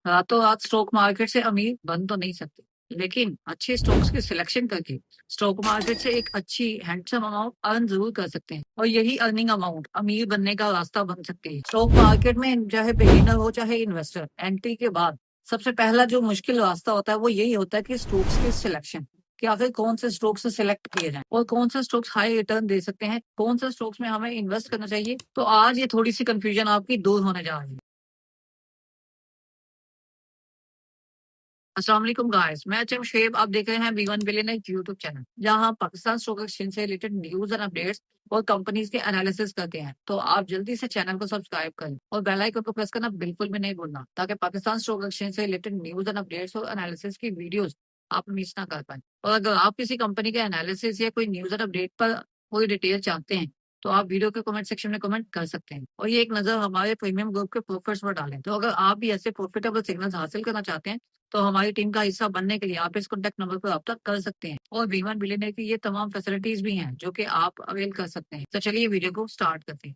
रातों रात stock market से अमीर बन तो नहीं सकते, लेकिन अच्छे स्टॉक्स की सिलेक्शन करके स्टॉक मार्केट से एक अच्छी हैंडसम अमाउंट अर्न जरूर कर सकते हैं, और यही अर्निंग अमाउंट अमीर बनने का रास्ता बन सकते हैं। स्टॉक मार्केट में चाहे बिगिनर हो चाहे इन्वेस्टर, एंट्री के बाद सबसे पहला जो मुश्किल रास्ता होता है वो यही होता है कि स्टॉक्स की सिलेक्शन, कि आखिर कौन से स्टॉक्स सिलेक्ट किए जाएं और कौन से स्टॉक्स हाई रिटर्न दे सकते हैं, कौन से स्टॉक्स में हमें इन्वेस्ट करना चाहिए। तो आज ये थोड़ी सी कंफ्यूजन आपकी दूर होने जा रही है। अस्सलाम वालेकुम गाइस, मैं अचम शेब। आप देख रहे हैं B one billion YouTube channel, जहां हम पाकिस्तान स्टॉक एक्सचेंज से रिलेटेड न्यूज एंड अपडेट्स और कंपनीज के एनालिसिस करते हैं। तो आप जल्दी से चैनल को सब्सक्राइब करें और बेल आइकन को प्रेस करना बिल्कुल भी नहीं भूलना, ताकि पाकिस्तान स्टॉक एक्सचेंज से रिलेटेड न्यूज एंड अपडेट्स और एनालिसिस की वीडियोस आप मिस ना कर पाए। और अगर आप किसी कंपनी के एनालिसिस या कोई न्यूज एंड अपडेट पर कोई डिटेल चाहते हैं, तो आप वीडियो के कमेंट सेक्शन में कमेंट कर सकते हैं और ये एक नजर हमारे प्रीमियम ग्रुप के प्रॉफिट्स पर डालें। तो अगर आप भी ऐसे प्रॉफिटेबल सिग्नल्स हासिल करना चाहते हैं, तो हमारी टीम का हिस्सा बनने के लिए आप इस कॉन्टैक्ट नंबर पर रब्ता कर सकते हैं। और बीमा बिलियनर की ये तमाम फैसिलिटीज भी हैं जो कि आप अवेल कर सकते हैं। तो चलिए वीडियो को स्टार्ट करते हैं।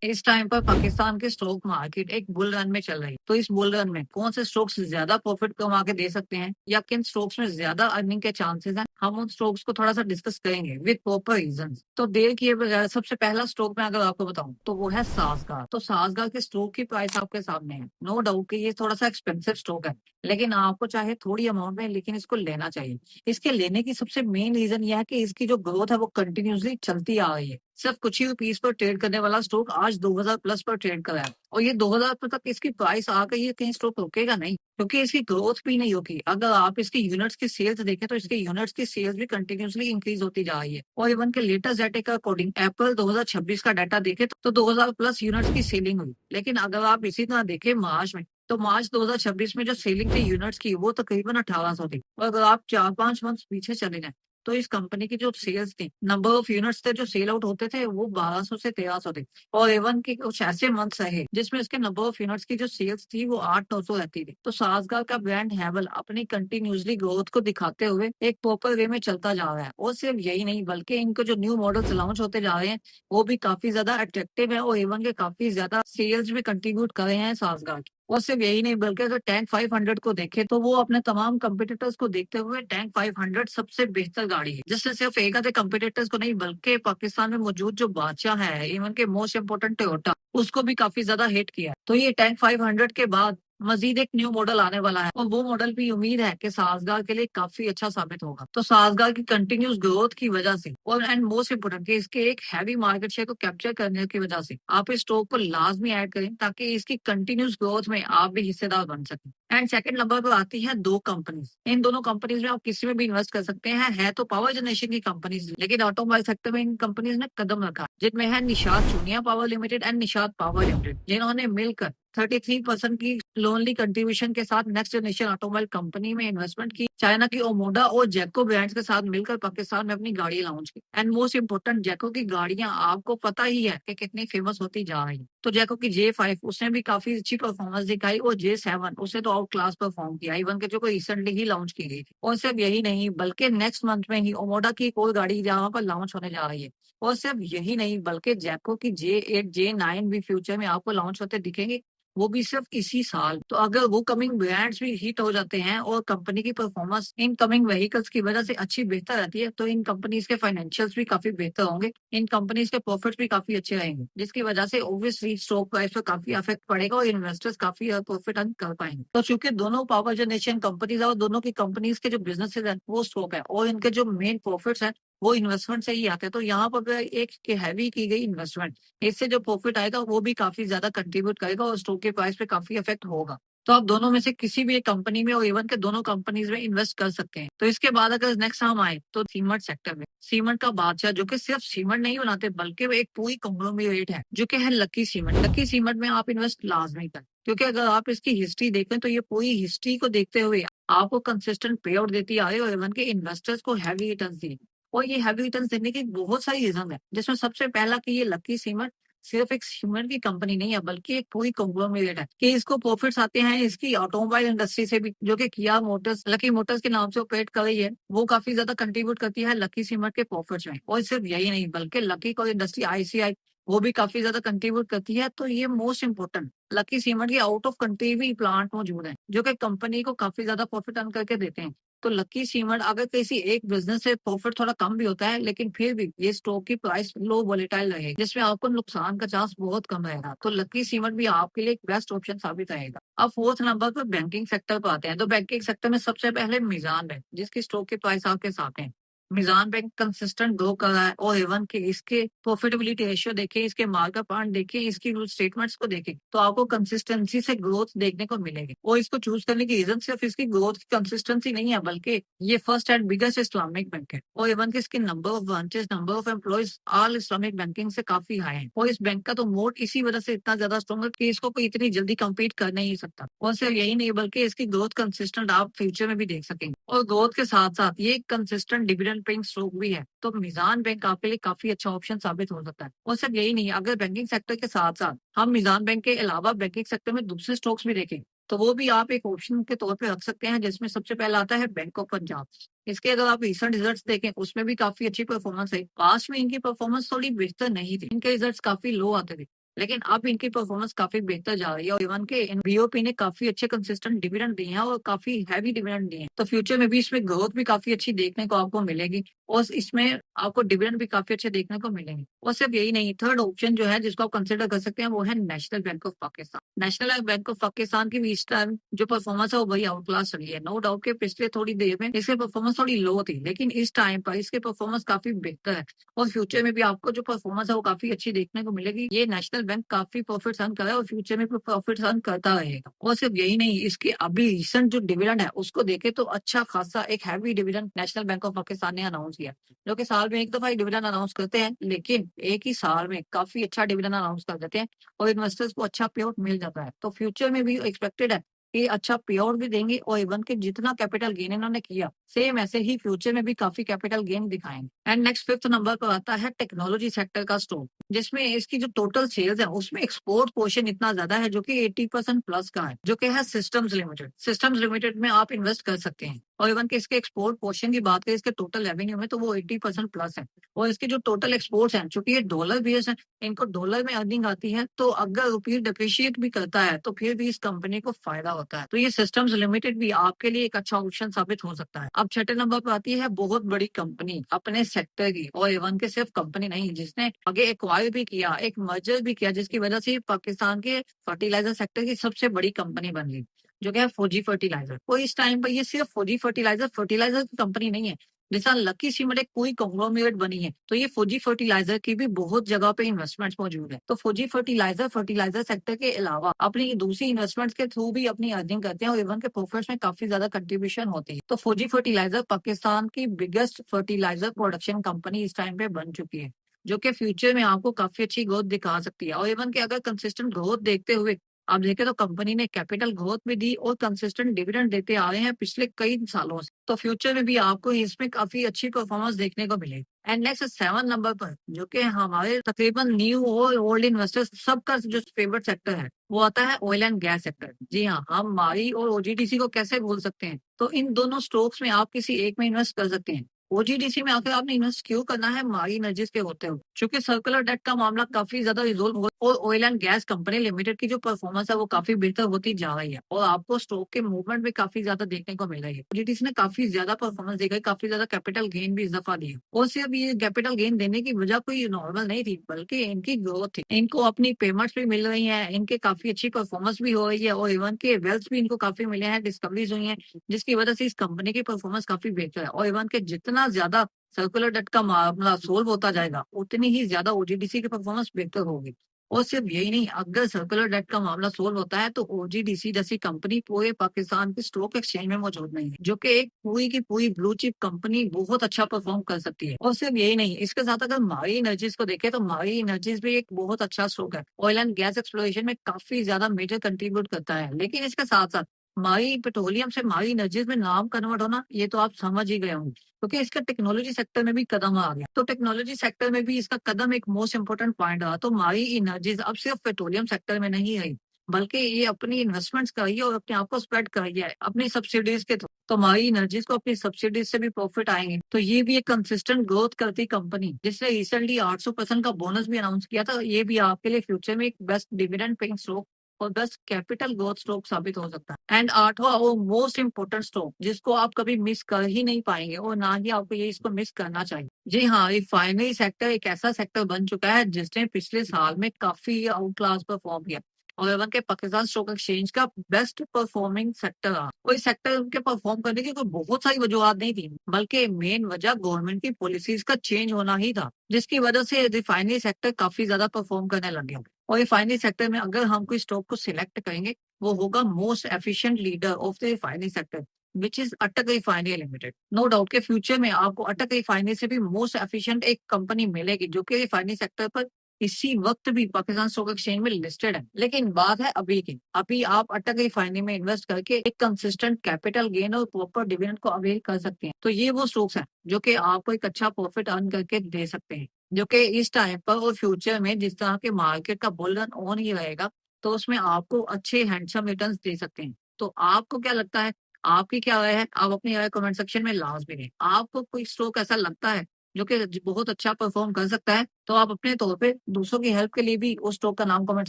इस टाइम पर पाकिस्तान के स्टॉक मार्केट एक बुल रन में चल रही है। तो इस बुल रन में कौन से स्टॉक्स ज्यादा प्रॉफिट कमा के दे सकते हैं या किन स्टॉक्स में ज्यादा अर्निंग के चांसेस हैं, हम उन स्टॉक्स को थोड़ा सा डिस्कस करेंगे विद प्रॉपर रीजंस। तो देर किए बगैर सबसे पहला स्टॉक मैं अगर आपको बताऊं तो वो है सासगार। तो सासगार के स्टॉक की प्राइस आपके सामने है। नो डाउट कि ये थोड़ा सा एक्सपेंसिव स्टॉक है, लेकिन आपको चाहे थोड़ी अमाउंट में, लेकिन इसको लेना चाहिए। इसके लेने की सबसे मेन रीजन यह है कि इसकी जो ग्रोथ है वो कंटिन्यूसली चलती आ रही है। सिर्फ कुछ ही रुपीस पर ट्रेड करने वाला स्टॉक आज 2000 प्लस पर ट्रेड कर रहा है, और ये 2000 तक इसकी प्राइस आ गई है। कहीं स्टॉक रुकेगा नहीं, क्योंकि इसकी ग्रोथ भी नहीं होगी। अगर आप इसकी यूनिट्स की सेल्स देखें तो इसकी यूनिट्स की सेल्स भी कंटिन्यूसली इंक्रीज होती जा रही है। और इवन के लेटेस्ट डाटा के अकॉर्डिंग अप्रैल 2026 का डाटा देखे तो 2000 प्लस यूनिट्स की सेलिंग हुई। लेकिन अगर आप इसी तरह देखें मार्च में, तो मार्च 2026 में जो सेलिंग थी यूनिट्स की वो तकरीबन 1800 थी। और अगर आप 4-5 मंथ पीछे चले जाएं, तो इस कंपनी की जो सेल्स थी, नंबर ऑफ यूनिट्स थे जो सेल आउट होते थे, वो 1200 से 1300 थे। और एवन के कुछ ऐसे मंथ्स रहे जिसमें इसके नंबर ऑफ यूनिट्स की जो सेल्स थी वो 800-900 रहती थी। तो सासगार का ब्रांड हैवल अपनी कंटिन्यूसली ग्रोथ को दिखाते हुए एक प्रॉपर वे में चलता जा रहा है। और सिर्फ यही नहीं, बल्कि इनको जो न्यू मॉडल्स लॉन्च होते जा रहे हैं वो भी काफी ज्यादा अट्रैक्टिव है, और एवन के काफी ज्यादा सेल्स भी कंट्रीब्यूट कर रहे हैं सासगार की। और सिर्फ यही नहीं, बल्कि अगर टैंक 500 को देखे तो वो अपने तमाम कंपटीटर्स को देखते हुए टैंक 500 सबसे बेहतर गाड़ी है, जिसने सिर्फ एक आधे कंपटीटर्स को नहीं, बल्कि पाकिस्तान में मौजूद जो बादशाह है, इवन के मोस्ट इंपोर्टेंट टोयोटा, उसको भी काफी ज्यादा हिट किया है। तो ये टैंक 500 के बाद मजीद एक न्यू मॉडल आने वाला है, और वो मॉडल भी उम्मीद है कि सासगार के लिए काफी अच्छा साबित होगा। तो सासगार की कंटिन्यूस ग्रोथ की वजह से, और एंड मोस्ट इम्पोर्टेंट इसके एक हैवी मार्केट शेयर को कैप्चर करने की वजह से, आप इस स्टॉक को लाजमी ऐड करें ताकि इसकी कंटिन्यूस ग्रोथ में आप भी हिस्सेदार बन सकें। एंड सेकंड नंबर पर आती है दो कंपनीज। इन दोनों कंपनीज में आप किसी में भी इन्वेस्ट कर सकते हैं। है तो पावर जनरेशन की कंपनीज, लेकिन ऑटोमोबाइल सेक्टर में इन कंपनीज ने कदम रखा, जिनमें है Nishad Chunian power limited and Nishad power limited, जिन्होंने मिलकर 33% की लोनली कंट्रीब्यूशन के साथ नेक्स्ट जनरेशन ऑटोमोबाइल कंपनी में इन्वेस्टमेंट की। चाइना की ओमोडा और जैको ब्रांड्स के साथ मिलकर पाकिस्तान में अपनी गाड़ी लॉन्च की। एंड मोस्ट इंपोर्टेंट, जैको की गाड़ियां आपको पता ही है कि कितनी फेमस होती जा रही है। तो जैको की J5 उसने भी काफी अच्छी परफॉर्मेंस दिखाई, और J7 उसने तो आउट क्लास परफॉर्म किया, इवन के जो कोई रिसेंटली ही लॉन्च की गई थी। और सिर्फ यही नहीं, बल्कि नेक्स्ट मंथ में ही ओमोडा की एक और गाड़ी यहाँ पर लॉन्च होने जा रही है। और सिर्फ यही नहीं, बल्कि जैको की J8 J9 भी फ्यूचर में आपको लॉन्च होते दिखेंगे, वो भी सिर्फ इसी साल। तो अगर वो कमिंग ब्रांड्स भी हिट हो जाते हैं और कंपनी की परफॉर्मेंस इन कमिंग व्हीकल्स की वजह से अच्छी बेहतर रहती है, तो इन कंपनीज के फाइनेंशियल्स भी काफी बेहतर होंगे, इन कंपनीज के प्रॉफिट्स भी काफी अच्छे रहेंगे, जिसकी वजह से ऑब्वियसली स्टॉक प्राइस पर काफी इफेक्ट पड़ेगा और इन्वेस्टर्स काफी प्रॉफिट अर्न कर पाएंगे। तो चूंकि दोनों पावर जनरेशन कंपनीज है और दोनों की कंपनीज के जो बिजनेसेस है वो स्टॉक है, और इनके जो मेन प्रॉफिट्स है वो इन्वेस्टमेंट से ही आते हैं, तो यहाँ पर एक हैवी की गई इन्वेस्टमेंट, इससे जो प्रॉफिट आएगा वो भी काफी ज्यादा कंट्रीब्यूट करेगा और स्टॉक के प्राइस पे काफी इफेक्ट होगा। तो आप दोनों में से किसी भी एक कंपनी में और इवन के दोनों कंपनीज में इन्वेस्ट कर सकते हैं। तो इसके बाद अगर नेक्स्ट हम आए तो सीमेंट सेक्टर में, सीमेंट का बादशाह जो कि सिर्फ सीमेंट नहीं बनाते बल्कि वो एक पूरी कंग्लोमरेट है, जो कि है लकी सीमेंट। लकी सीमेंट में आप इन्वेस्ट लाजमी करें, क्योंकि अगर आप इसकी हिस्ट्री देखें तो ये पूरी हिस्ट्री को देखते हुए आपको कंसिस्टेंट पे आउट देती आ रही है, और इवन के इन्वेस्टर्स को हैवी रिटर्न दी। और ये हैवी रिटर्न देने की बहुत सारी रीजन है, जिसमें सबसे पहला कि ये लकी सीमेंट सिर्फ एक सीमेंट की कंपनी नहीं है, बल्कि एक पूरी कॉन्ग्लोमरेट है कि इसको प्रॉफिट्स आते हैं इसकी ऑटोमोबाइल इंडस्ट्री से भी, जो कि किया मोटर्स, लकी मोटर्स के नाम से ऑपरेट कर रही है। वो काफी ज्यादा कंट्रीब्यूट करती है लकी सीमेंट के प्रॉफिट्स में। और सिर्फ यही नहीं, बल्कि लकी कोई इंडस्ट्री आईसीआई वो भी काफी ज्यादा कंट्रीब्यूट करती है। तो ये मोस्ट इंपोर्टेंट, लकी सीमेंट के आउट ऑफ कंट्री भी प्लांट मौजूद है जो कि कंपनी को काफी ज्यादा प्रॉफिट अर्न करके देते हैं। तो लकी सीमेंट अगर किसी एक बिजनेस से प्रॉफिट थोड़ा कम भी होता है, लेकिन फिर भी ये स्टॉक की प्राइस लो वोलेटाइल रहेगी, जिसमें आपको नुकसान का चांस बहुत कम रहेगा। तो लकी सीमेंट भी आपके लिए एक बेस्ट ऑप्शन साबित रहेगा। अब फोर्थ नंबर पर बैंकिंग सेक्टर पर आते हैं। तो बैंकिंग सेक्टर में सबसे पहले मीज़ान बैंक, जिसकी स्टॉक की प्राइस आपके साथ है। मीज़ान बैंक कंसिस्टेंट ग्रो कर रहा है और इवन के इसके प्रॉफिटेबिलिटी रेशियो देखें, इसके मार्केट पॉइंट देखें, इसकी स्टेटमेंट्स को देखें, तो आपको कंसिस्टेंसी से ग्रोथ देखने को मिलेगी। और इसको चूज करने की रीजन सिर्फ इसकी ग्रोथ की कंसिस्टेंसी नहीं है, बल्कि ये first and biggest Islamic bank है। और इवन के इसके number of branches, number of employees all Islamic banking से काफी हाई है। और इस बैंक का तो मोड इसी वजह से इतना ज्यादा स्ट्रॉन्ग है कि इसको कोई इतनी जल्दी कम्पीट कर नहीं सकता। और सिर्फ यही नहीं, बल्कि इसकी ग्रोथ कंसिस्टेंट आप फ्यूचर में भी देख सकेंगे। और ग्रोथ के साथ साथ ये कंसिस्टेंट डिविडेंड पेइंग स्टॉक भी है। तो मीज़ान बैंक आपके लिए काफी अच्छा ऑप्शन साबित हो सकता है। और सिर्फ यही नहीं, अगर बैंकिंग सेक्टर के साथ साथ हम मीज़ान बैंक के अलावा बैंकिंग सेक्टर में दूसरे स्टॉक्स भी देखें, तो वो भी आप एक ऑप्शन के तौर पे रख सकते हैं, जिसमें सबसे पहला आता है बैंक ऑफ पंजाब। इसके अगर आप रिसेंट रिजल्ट्स देखें, उसमें भी काफी अच्छी परफॉर्मेंस है। पास्ट में इनकी परफॉर्मेंस थोड़ी बेहतर नहीं थी, इनके रिजल्ट्स काफी लो आते थे, लेकिन अब इनकी परफॉर्मेंस काफी बेहतर जा रही है। और इवन के बीओपी ने काफी अच्छे कंसिस्टेंट डिविडेंड दिए हैं और काफी हैवी डिविडेंड दिए हैं। तो फ्यूचर में भी इसमें ग्रोथ भी काफी अच्छी देखने को आपको मिलेगी और इसमें आपको डिविडेंड भी काफी अच्छे देखने को मिलेंगे। और सिर्फ यही नहीं, थर्ड ऑप्शन जो है जिसको आप कंसिडर कर सकते हैं, वो है national bank of Pakistan. National bank of Pakistan की भी इस टाइम जो परफॉर्मेंस है वो वही आउट क्लास रही है। नो डाउट के पिछले थोड़ी देर में इसकी परफॉर्मेंस थोड़ी लो थी, लेकिन इस टाइम पर इसकी परफॉर्मेंस काफी बेहतर है। और फ्यूचर में भी आपको जो परफॉर्मेंस है वो काफी अच्छी देखने को मिलेगी। ये नेशनल बैंक काफी प्रॉफिट अर्न कर रहा है और फ्यूचर में भी प्रॉफिट अर्न करता रहेगा। और सिर्फ यही नहीं, इसके अभी रिसेंट जो डिविडेंड है उसको देखे तो अच्छा खासा एक heavy dividend national bank of Pakistan ने अनाउंस किया, जो कि साल में एक दफा ही डिविडेंड अनाउंस करते हैं, लेकिन एक ही साल में काफी अच्छा डिविडेंड अनाउंस कर देते हैं और इन्वेस्टर्स को अच्छा पे आउट मिल जाता है। तो फ्यूचर में भी एक्सपेक्टेड है कि अच्छा पे आउट भी देंगे और इवन के जितना कैपिटल गेन इन्होंने किया, सेम ऐसे ही फ्यूचर में भी काफी कैपिटल गेन दिखाएंगे। एंड नेक्स्ट फिफ्थ नंबर पर आता है टेक्नोलॉजी सेक्टर का स्टॉक, जिसमें इसकी जो टोटल सेल्स है उसमें एक्सपोर्ट पोर्शन इतना ज्यादा है, जो कि 80% प्लस का है, जो कि है सिस्टम्स लिमिटेड। सिस्टम्स लिमिटेड में आप इन्वेस्ट कर सकते हैं। और इवन के इसके एक्सपोर्ट पोर्शन की बात करें इसके टोटल रेवेन्यू में, तो वो 80% प्लस है। और इसके जो टोटल एक्सपोर्ट्स हैं, चूंकि ये डॉलर बेस्ड है, इनको डॉलर में अर्निंग आती है, तो अगर रुपये डिप्रिशिएट भी करता है तो फिर भी इस कंपनी को फायदा होता है। तो ये सिस्टम्स लिमिटेड भी आपके लिए एक अच्छा ऑप्शन साबित हो सकता है। अब छठे नंबर पर आती है बहुत बड़ी कंपनी अपने सेक्टर की, और इवन के सिर्फ कंपनी नहीं, जिसने आगे एक्वायर भी किया, एक मर्जर भी किया, जिसकी वजह से पाकिस्तान के फर्टिलाइजर सेक्टर की सबसे बड़ी कंपनी बन गई, जो कि है फौजी फर्टिलाइजर। तो इस टाइम पर ये सिर्फ फौजी फर्टिलाइजर की कंपनी नहीं है। जैसा लकी सीमेंट एक पूरी कॉन्ग्लोमरेट बनी है, तो ये फौजी फर्टिलाइजर की भी बहुत जगह पे इन्वेस्टमेंट्स मौजूद है। तो फौजी फर्टिलाइजर सेक्टर के अलावा अपनी दूसरी इन्वेस्टमेंट्स के थ्रू भी अपनी अर्निंग करते हैं और इवन के प्रॉफिट्स में काफी ज्यादा कंट्रीब्यूशन होती है। तो फौजी फर्टिलाइजर पाकिस्तान की बिगेस्ट फर्टिलाइजर प्रोडक्शन कंपनी इस टाइम पे बन चुकी है, जो कि फ्यूचर में आपको काफी अच्छी ग्रोथ दिखा सकती है। और इवन के अगर कंसिस्टेंट ग्रोथ देखते हुए आप देखें, तो कंपनी ने कैपिटल ग्रोथ भी दी और कंसिस्टेंट डिविडेंड देते आ रहे हैं पिछले कई सालों से। तो फ्यूचर में भी आपको इसमें काफी अच्छी परफॉर्मेंस देखने को मिलेगी। एंड नेक्स्ट 7 नंबर पर, जो कि हमारे तकरीबन न्यू और ओल्ड इन्वेस्टर्स सबका जो फेवरेट सेक्टर है, वो आता है ऑयल एंड गैस सेक्टर। जी हाँ, हम मारी और ओजीडीसी को कैसे भूल सकते हैं। तो इन दोनों स्टॉक्स में आप किसी एक में इन्वेस्ट कर सकते हैं। ओजीडीसी में आकर आपने इन्वेस्ट क्यों करना है, मारी एनर्जीज के होते हुए, क्योंकि सर्कुलर डेट का मामला काफी ज्यादा रिजोल्व हो और oil and gas company limited की जो परफॉर्मेंस है वो काफी बेहतर होती जा रही है और आपको स्टॉक के मूवमेंट भी काफी ज्यादा देखने को मिल रही है। ओजीडीसी ने काफी ज्यादा परफॉर्मेंस देखा है, काफी ज्यादा कैपिटल गेन भी इस दफा दिया। और सिर्फ ये कैपिटल गेन देने की वजह कोई नॉर्मल नहीं थी, बल्कि इनकी ग्रोथ थी। इनको अपनी पेमेंट्स भी मिल रही है, इनके काफी अच्छी परफॉर्मेंस भी हो रही है और इवन के वेल्थ भी इनको काफी मिले हैं, डिस्कवरीज हुई है, जिसकी वजह से इस कंपनी की परफॉर्मेंस काफी बेहतर है। और इवन के जितना ज्यादा सर्कुलर डेट का मामला सोल्व होता जाएगा, उतनी ही ज्यादा ओजीडीसी की परफॉर्मेंस बेहतर होगी। और सिर्फ यही नहीं, अगर सर्कुलर डेट का मामला सोल्व होता है तो ओजीडीसी जैसी कंपनी पूरे पाकिस्तान के स्टॉक एक्सचेंज में मौजूद नहीं है, जो कि एक पूरी की पूरी ब्लू चिप कंपनी बहुत अच्छा परफॉर्म कर सकती है। और सिर्फ यही नहीं, इसके साथ अगर मारी एनर्जीज को देखें, तो मारी एनर्जीज भी एक बहुत अच्छा स्टॉक है, ऑयल एंड गैस एक्सप्लोरेशन में काफी ज्यादा मेजर कंट्रीब्यूट करता है। लेकिन इसके साथ साथ माई पेट्रोलियम से माई एनर्जीज में नाम कन्वर्ट होना, ये तो आप समझ ही गए होंगे, क्योंकि इसका टेक्नोलॉजी सेक्टर में भी कदम आ गया। तो टेक्नोलॉजी सेक्टर में भी इसका कदम एक मोस्ट इंपोर्टेंट पॉइंट रहा। तो माई एनर्जीज अब सिर्फ पेट्रोलियम सेक्टर में नहीं आई, बल्कि ये अपनी इन्वेस्टमेंट्स कर रही है और अपने आप को स्प्रेड कर रही है अपनी सब्सिडीज के थ्रू। तो माई एनर्जीज को अपनी सब्सिडीज से भी प्रॉफिट आएंगे। तो ये भी एक कंसिस्टेंट ग्रोथ करती कंपनी, जिसने रिसेंटली 800% का बोनस भी अनाउंस किया था। ये भी आपके लिए फ्यूचर में एक बेस्ट डिविडेंड पेइंग स्टॉक और बेस्ट कैपिटल ग्रोथ स्टॉक साबित हो सकता है। एंड आठवां और मोस्ट इंपोर्टेंट स्टॉक जिसको आप कभी मिस कर ही नहीं पाएंगे और ना ही आपको ये इसको मिस करना चाहिए। जी हाँ, रिफाइनरी सेक्टर एक ऐसा सेक्टर बन चुका है जिसने पिछले साल में काफी आउट क्लास परफॉर्म किया और एवन के पाकिस्तान स्टॉक एक्सचेंज का बेस्ट परफॉर्मिंग सेक्टर रहा। कोई सेक्टर के परफॉर्म करने की कोई बहुत सारी वजूहत नहीं थी, बल्कि मेन वजह गवर्नमेंट की पॉलिसीज का चेंज होना ही था, जिसकी वजह से रिफाइनरी सेक्टर काफी ज्यादा परफॉर्म करने लग गया। और रिफाइनरी सेक्टर में अगर हम कोई स्टॉक को सिलेक्ट करेंगे, वो होगा most efficient leader of the refinery sector, which is अटक रिफाइनरी लिमिटेड। नो डाउट के फ्यूचर में आपको अटक रिफाइनरी से भी मोस्ट एफिशिएंट एक कंपनी मिलेगी जो कि रिफाइनरी सेक्टर पर इसी वक्त भी पाकिस्तान स्टॉक एक्सचेंज में लिस्टेड है। लेकिन बात है अभी की, अभी आप अटक रिफाइनरी में इन्वेस्ट करके एक कंसिस्टेंट कैपिटल गेन और प्रॉपर डिविडेंड को अवेल कर सकते हैं। तो ये वो स्टॉक्स हैं जो कि आपको एक अच्छा प्रॉफिट अर्न करके दे सकते हैं, जो कि इस टाइम पर और फ्यूचर में जिस तरह के मार्केट का बुल रन ऑन ही रहेगा, तो उसमें आपको अच्छे हैंडसम रिटर्न्स दे सकते हैं। तो आपको क्या लगता है? आपकी क्या राय है? आप अपनी राय कमेंट सेक्शन में लाजमी दें। आपको कोई स्टॉक ऐसा लगता है जो कि बहुत अच्छा परफॉर्म कर सकता है, तो आप अपने तौर पे दूसरों की हेल्प के लिए भी उस स्टॉक का नाम कमेंट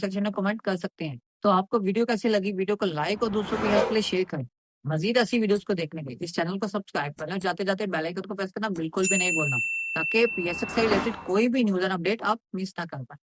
सेक्शन में कमेंट कर सकते हैं। तो आपको वीडियो कैसी लगी? वीडियो को लाइक और दूसरों की हेल्प के लिए शेयर करें। मजीद ऐसी वीडियोस को देखने के लिए इस चैनल को सब्सक्राइब करना, जाते जाते बेल आइकन को प्रेस करना बिल्कुल भी नहीं भूलना, ताकि पीएसएक्स से रिलेटेड कोई भी न्यूज़ एंड अपडेट आप मिस ना कर पाएं।